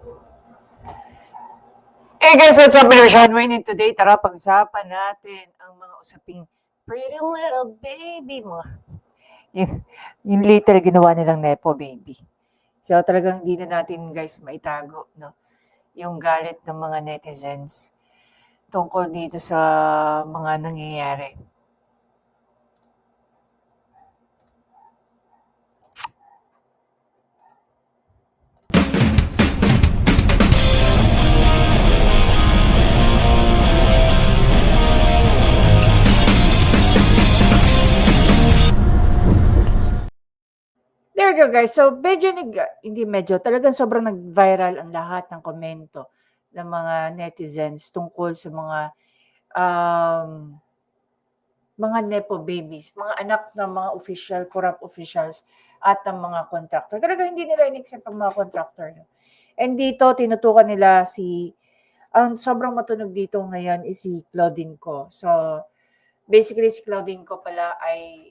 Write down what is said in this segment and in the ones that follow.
Hey guys, what's up? I'm Sean Wayne and today, tara pag-usapan natin ang mga usaping pretty little baby, yung, yung little ginawa nilang Nepo baby. So talagang hindi na natin guys maitago, no? Yung galit ng mga netizens tungkol dito sa mga nangyayari. There we go guys. So hindi medyo, talagang sobrang nag-viral ang lahat ng komento ng mga netizens tungkol sa um, mga nepo babies, mga anak ng mga official, corrupt officials at ng mga contractor. Talagang hindi nila in-accept ang mga contractor. No? And dito, tinutukan nila ang sobrang matunog dito ngayon is si Claudine Co. So, basically si Claudine Co pala ay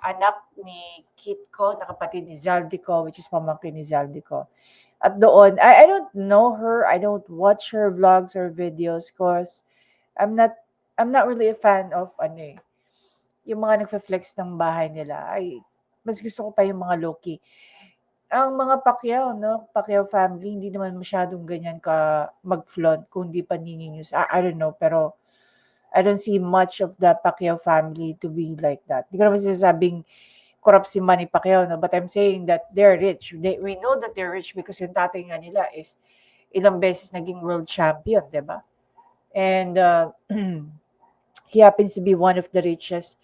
anak ni Kit Co, na kapatid ni Zaldico, which is pamangkin ni Zaldico. At doon, I don't know her, I don't watch her vlogs or videos because I'm not I'm not really a fan of yung mga nagfe-flex ng bahay nila. Ay, mas gusto ko pa yung mga low-key. Ang mga Pacquiao, no? Pacquiao family, hindi naman masyadong ganyan ka mag-flaunt kung di pa news. I don't know, pero I don't see much of the Pacquiao family to be like that. Hindi ko naman sinasabing corrupt si Manny Pacquiao, no? But I'm saying that they're rich. We know that they're rich because yung tatay nga nila is ilang beses naging world champion, di ba? And he happens to be one of the richest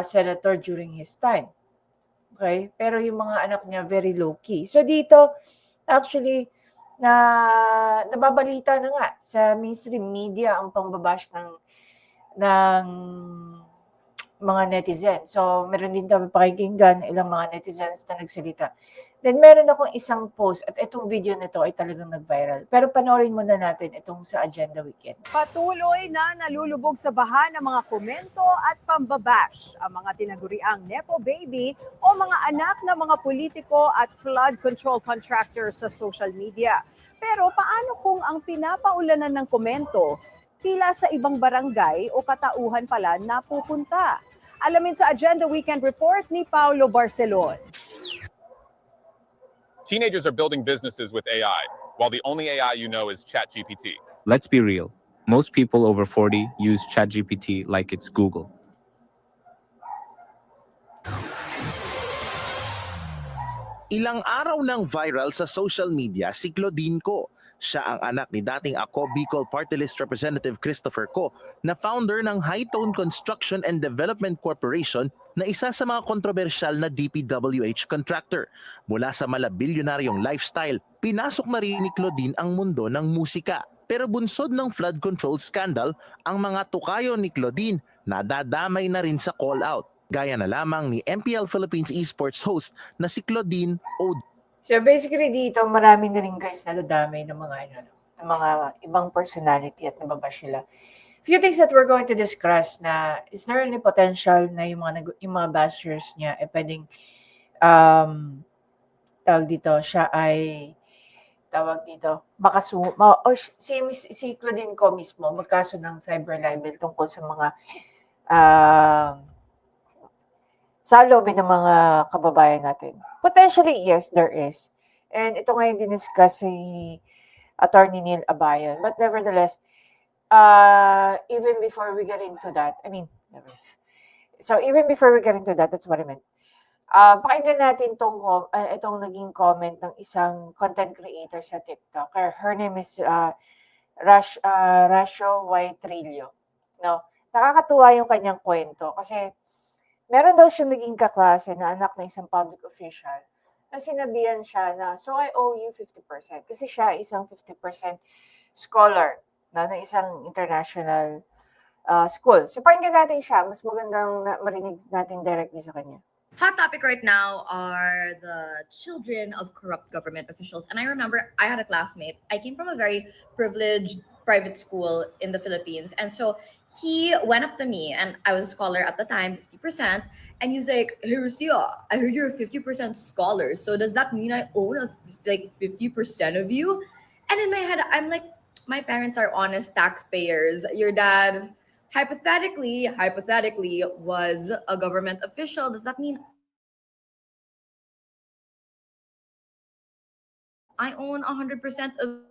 senator during his time. Okay? Pero yung mga anak niya very low-key. So dito, actually, nababalita na nga sa mainstream media ang pambabash ng mga netizen. So, meron din kami pakikinggan ilang mga netizens na nagsalita. Then, meron akong isang post at itong video na to ay talagang nag-viral. Pero panoorin muna natin itong sa Agenda Weekend. Patuloy na nalulubog sa baha ng mga komento at pambabash ang mga tinaguriang Nepo baby o mga anak ng mga politiko at flood control contractors sa social media. Pero paano kung ang pinapaulanan ng komento tila sa ibang barangay o katauhan pala napupunta? Alamin sa Agenda Weekend Report ni Paulo Barcelon. Teenagers are building businesses with AI, while the only AI you know is ChatGPT. Let's be real. Most people over 40 use ChatGPT like it's Google. Ilang araw nang viral sa social media si Claudine Co. Siya ang anak ni dating Ako Bicol Party List Representative Christopher Co. na founder ng High Tone Construction and Development Corporation na isa sa mga kontrobersyal na DPWH contractor. Mula sa malabilyonaryong lifestyle, pinasok na rin ni Claudine ang mundo ng musika. Pero bunsod ng flood control scandal, ang mga tukayo ni Claudine nadadamay na rin sa call-out. Gaya na lamang ni MPL Philippines esports host na si Claudine Ode. So basically dito, marami na rin guys nadadamay ng mga ibang personality at nababash nila. Few things that we're going to discuss na is there any potential na yung mga bashers niya pwedeng si Claudine Co mismo magkaso ng cyber libel tungkol sa mga sa lobby ng mga kababayan natin. Potentially, yes, there is. And ito ngayon diniscuss si Attorney Neil Abayon. But nevertheless, even before we get into that, even before we get into that, that's what I meant. Pakinggan natin itong naging comment ng isang content creator sa TikTok. Her name is Rasho Y. Trillo. No? Nakakatuwa yung kanyang kwento kasi meron daw siyang naging kaklase na anak ng isang public official na sinabihan siya na, so I owe you 50%. Kasi siya isang 50% scholar na ng isang international school. So pakinggan natin siya. Mas magandang marinig natin directly sa kanya. Hot topic right now are the children of corrupt government officials. And I remember I had a classmate. I came from a very privileged private school in the Philippines. And so he went up to me, and I was a scholar at the time, 50%. And he's like, hey, Rusia, I heard you're a 50% scholar. So does that mean I own 50% of you? And in my head, I'm like, my parents are honest taxpayers. Your dad, hypothetically, was a government official. Does that mean I own 100% of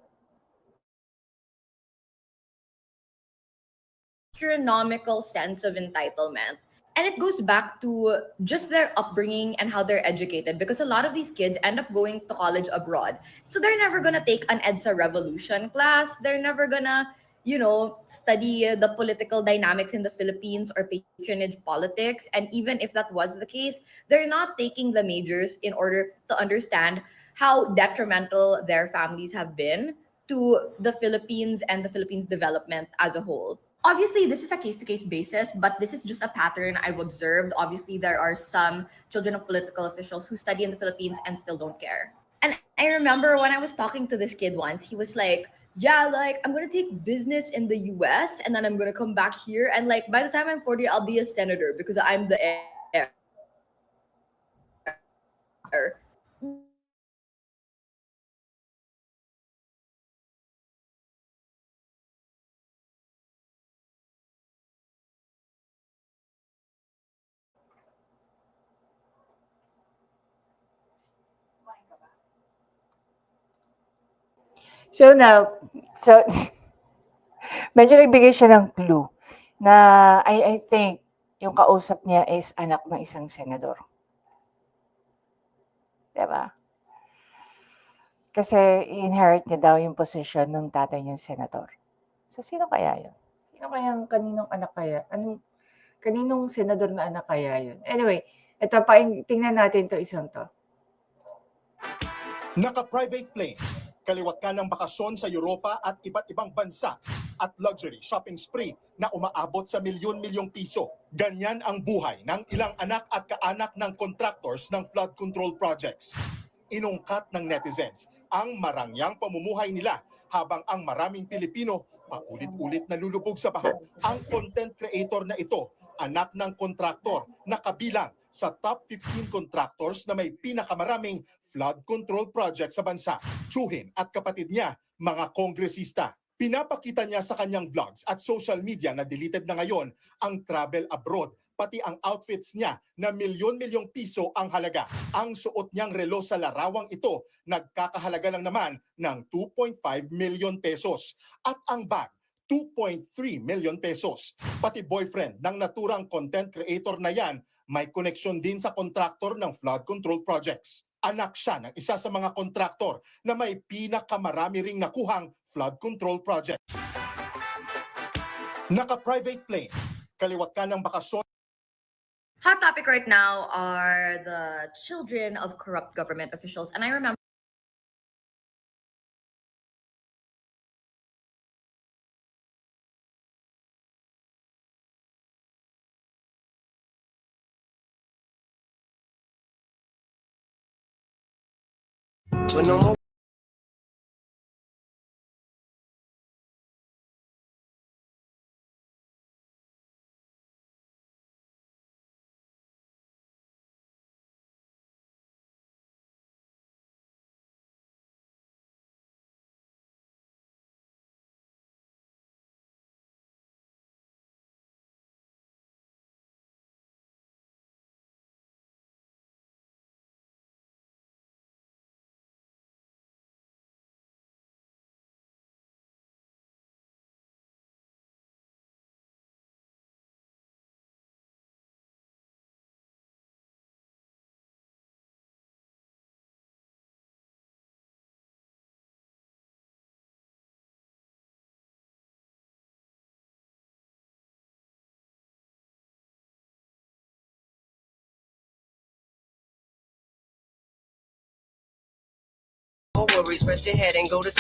astronomical sense of entitlement? And it goes back to just their upbringing and how they're educated, because a lot of these kids end up going to college abroad, so they're never gonna take an EDSA revolution class. They're never gonna, study the political dynamics in the Philippines or patronage politics. And even if that was the case, they're not taking the majors in order to understand how detrimental their families have been to the Philippines and the Philippines development as a whole. Obviously, this is a case to case basis, but this is just a pattern I've observed. Obviously, there are some children of political officials who study in the Philippines and still don't care. And I remember when I was talking to this kid once, he was like, yeah, like I'm gonna take business in the US and then I'm gonna come back here. And like by the time I'm 40, I'll be a senator because I'm the heir. So now, so medyo nagbigay siya ng clue na I think yung kausap niya is anak ng isang senador. 'Di ba? Kasi i-inherit niya daw yung posisyon ng tatay niyang senador. So sino kaya yun? Kaninong anak kaya? Kaninong senador na anak kaya yun? Anyway, ito tingnan natin 'to isang 'to. Naka-private plane, kaliwat ka ng bakasyon sa Europa at iba't ibang bansa at luxury shopping spree na umaabot sa milyon-milyong piso. Ganyan ang buhay ng ilang anak at kaanak ng contractors ng flood control projects. Inungkat ng netizens ang marangyang pamumuhay nila habang ang maraming Pilipino paulit-ulit nalulubog sa baha. Ang content creator na ito, anak ng kontraktor na kabilang sa top 15 contractors na may pinakamaraming flood control project sa bansa. Tsuhin at kapatid niya, mga kongresista. Pinapakita niya sa kanyang vlogs at social media na deleted na ngayon ang travel abroad, pati ang outfits niya na milyon-milyong piso ang halaga. Ang suot niyang relo sa larawang ito, nagkakahalaga lang naman ng 2.5 million pesos. At ang bag, 2.3 million pesos. Pati boyfriend ng naturang content creator na yan, may koneksyon din sa kontraktor ng flood control projects. Anak siya ng isa sa mga kontraktor na may pinakamarami ring nakuhang flood control project. Naka-private plane, kaliwat ka ng bakasyon. Hot topic right now are the children of corrupt government officials. And I remember When no more worries, rest your head and go to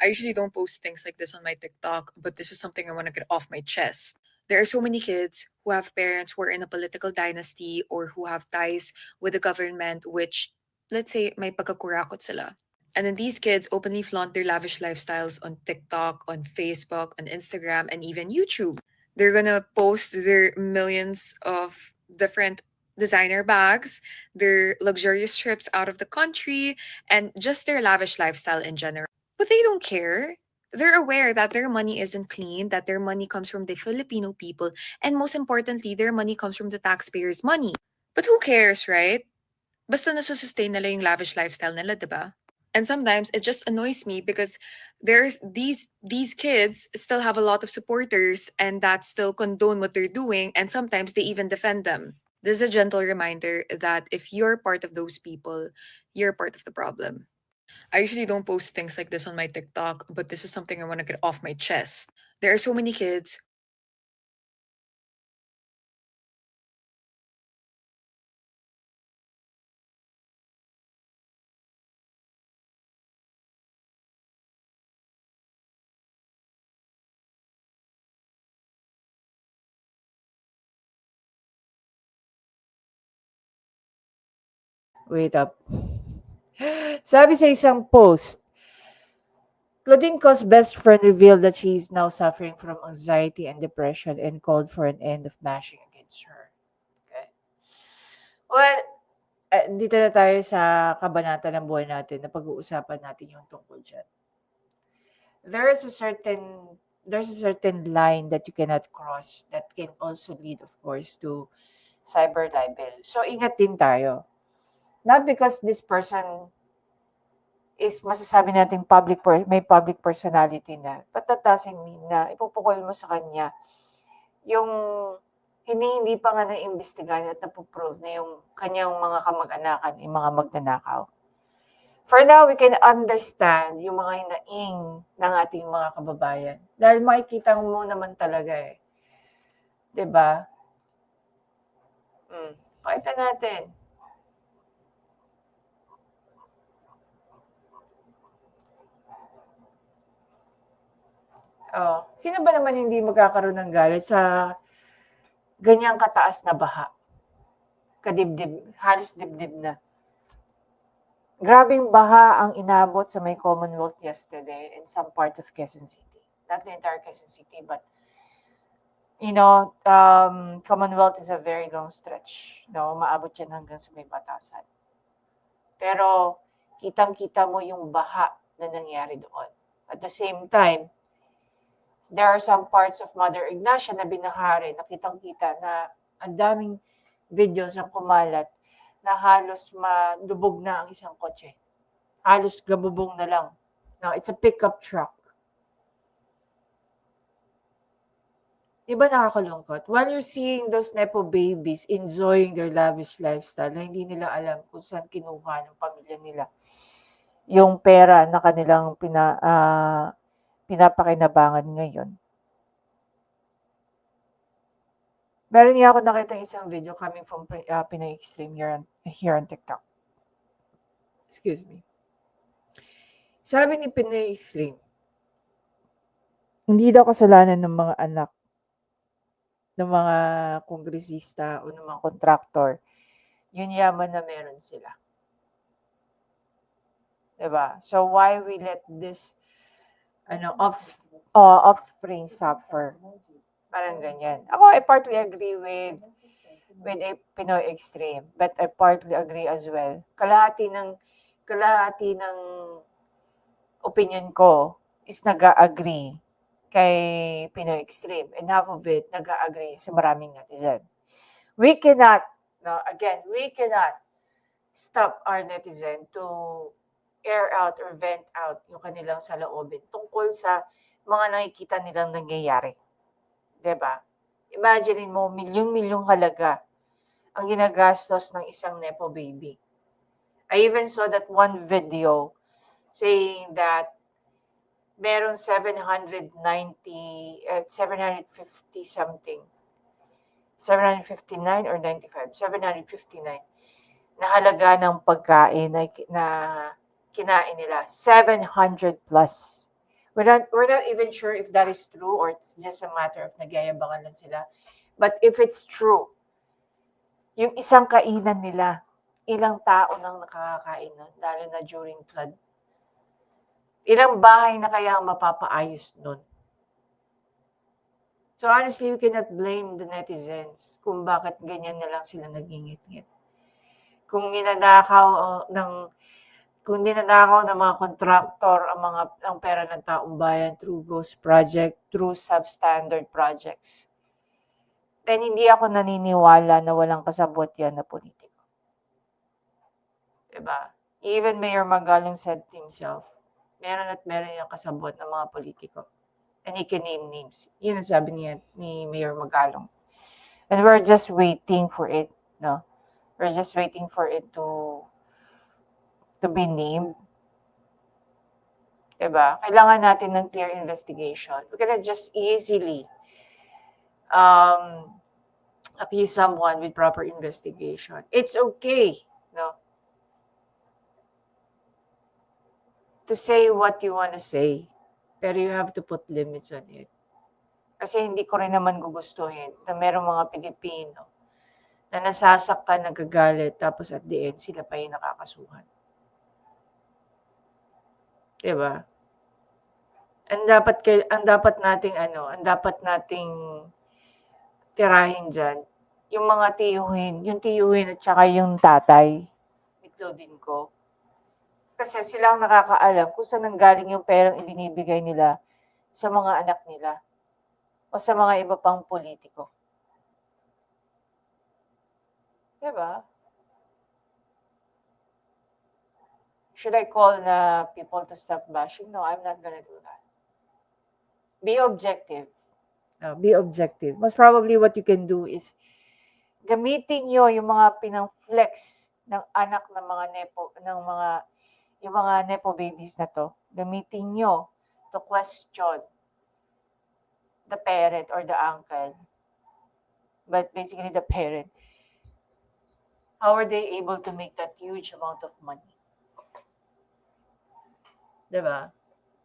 I usually don't post things like this on my TikTok, but this is something I want to get off my chest. There are so many kids who have parents who are in a political dynasty or who have ties with the government, which, let's say, may pagkakurakot sila. And then these kids openly flaunt their lavish lifestyles on TikTok, on Facebook, on Instagram, and even YouTube. They're gonna post their millions of different designer bags, their luxurious trips out of the country, and just their lavish lifestyle in general. But they don't care. They're aware that their money isn't clean, that their money comes from the Filipino people, and most importantly, their money comes from the taxpayers' money. But who cares, right? Basta nasusustain nila yung lavish lifestyle nila, diba? And sometimes it just annoys me because there's these kids still have a lot of supporters and that still condone what they're doing, and sometimes they even defend them. This is a gentle reminder that if you're part of those people, you're part of the problem. I usually don't post things like this on my TikTok, but this is something I want to get off my chest. There are so many kids. Wait up. Sabi sa isang post, Claudine Ko's best friend revealed that she is now suffering from anxiety and depression and called for an end of bashing against her. Okay. Well, dito na tayo sa kabanata ng buhay natin na pag-uusapan natin yung tungkol dyan. There's a certain line that you cannot cross that can also lead, of course, to cyber libel. So, ingat din tayo. Not because this person is masasabi natin may public personality na, but that doesn't mean na ipupukol mo sa kanya yung hindi pa nga na-imbestigahan at napuprove na yung kanyang mga kamag-anakan ay mga magnanakaw. For now, we can understand yung mga hinaing ng ating mga kababayan. Dahil makikita mo naman talaga eh. 'Di ba? Pakita natin. Oh, sino ba naman hindi magkakaroon ng galit sa ganyang kataas na baha? Kadibdib, halos dibdib na. Grabing baha ang inabot sa may Commonwealth yesterday in some part of Quezon City. Not the entire Quezon City, but Commonwealth is a very long stretch. No, maabot yan hanggang sa may Batasan. Pero kitang-kita mo yung baha na nangyari doon. At the same time, there are some parts of Mother Ignacia na binahari, nakitang-kita na ang daming videos ang kumalat na halos madubog na ang isang kotse. Halos gabubong na lang. No, it's a pickup truck. Diba nakakalungkot? While you're seeing those Nepo babies enjoying their lavish lifestyle na hindi nila alam kung saan kinuha ng pamilya nila yung pera na kanilang pinapakinabangan ngayon. Meron niya ako nakita isang video coming from Pinoy Extreme here on TikTok. Excuse me. Sabi ni Pinoy Extreme, hindi daw kasalanan ng mga anak ng mga kongresista o ng mga kontraktor yung yaman na meron sila. Diba? So why we let this offspring suffer? Parang ganyan. Ako, I partly agree with a Pinoy Extreme, but I partly agree as well. Kalahati ng opinion ko is nag-agree kay Pinoy Extreme, and half of it nag-agree sa maraming netizen. We cannot stop our netizen to air out or vent out yung kanilang saloobin tungkol sa mga nakikita nilang nangyayari. Diba? Imagine mo, milyong-milyong halaga ang ginagastos ng isang Nepo baby. I even saw that one video saying that meron 750 something. 759 or 95? 759 na halaga ng pagkain na kinain nila. 700 plus. We're not even sure if that is true or it's just a matter of nagyayabangan lang sila. But if it's true, yung isang kainan nila, ilang tao nang nakakakain nun, lalo na during flood. Ilang bahay na kaya ang mapapaayos nun. So honestly, we cannot blame the netizens kung bakit ganyan na lang sila nagingit-ngit. Kung ninanakaw ng mga kontraktor ang pera ng taong bayan through ghost project, through substandard projects, then hindi ako naniniwala na walang kasabot yan na politiko. Diba? Even Mayor Magalong said to himself, meron yung kasabot ng mga politiko. And he can name names. Yun ang sabi ni Mayor Magalong. And we're just waiting for it, no? We're just waiting for it to be named. Diba? Kailangan natin ng clear investigation. We cannot just easily accuse someone with proper investigation. It's okay, no? To say what you want to say, pero you have to put limits on it. Kasi hindi ko rin naman gugustuhin na merong mga Pilipino na nasasaktan, nagagalit, tapos at the end, sila pa yung nakakasuhan. Diba? Ang dapat nating tirahin dyan, yung mga tiyuhin at saka yung tatay ni Claudine ko. Kasi sila ang nakakaalam kung saan nanggaling yung perang ibinibigay nila sa mga anak nila o sa mga iba pang politiko. Diba? Should I call na people to stop bashing? No, I'm not gonna do that. Be objective. No, be objective. Most probably what you can do is gamitin nyo yung mga pinang-flex ng anak ng mga yung mga nepo babies na to. Gamitin nyo to question the parent or the uncle. But basically the parent. How are they able to make that huge amount of money? Diba?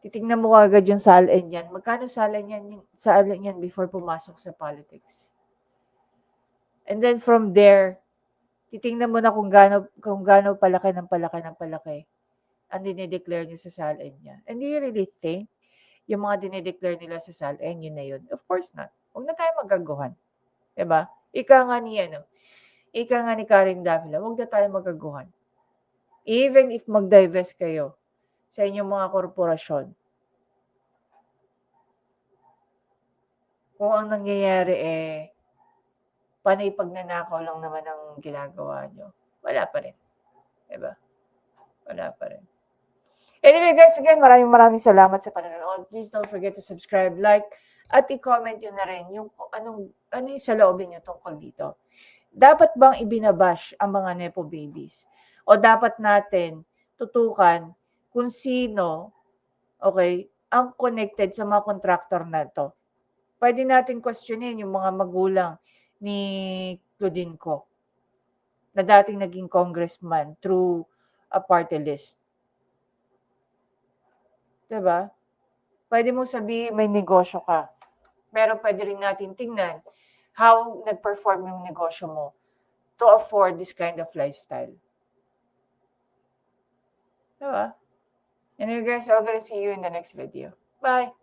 Titignan mo agad yung salin yan. Magkano salin yan before pumasok sa politics? And then from there, titingnan mo na kung gaano palaki ang dinideclare niya sa salin niya. And do you really think yung mga dinideclare nila sa salin, yun na yun? Of course not. Huwag na tayo magaguhan. Diba? Ika nga ni Karen Davila, huwag na tayo magaguhan. Even if mag-divest kayo sa inyong mga korporasyon, kung ang nangyayari panay pagnanakaw lang naman ang ginagawa nyo, wala pa rin. Diba? Wala pa rin. Anyway guys, again, maraming salamat sa panonood. Please don't forget to subscribe, like, at i-comment nyo na rin yung ano yung saloobin nyo tungkol dito. Dapat bang ibinabash ang mga nepo babies? O dapat natin tutukan kung sino, okay, ang connected sa mga contractor na to? Pwede natin questionin yung mga magulang ni Claudine ko na dating naging congressman through a party list. Diba? Pwede mo sabihin may negosyo ka. Pero pwede rin natin tingnan how nag-perform yung negosyo mo to afford this kind of lifestyle. Diba? Anyway guys, I'm gonna see you in the next video. Bye!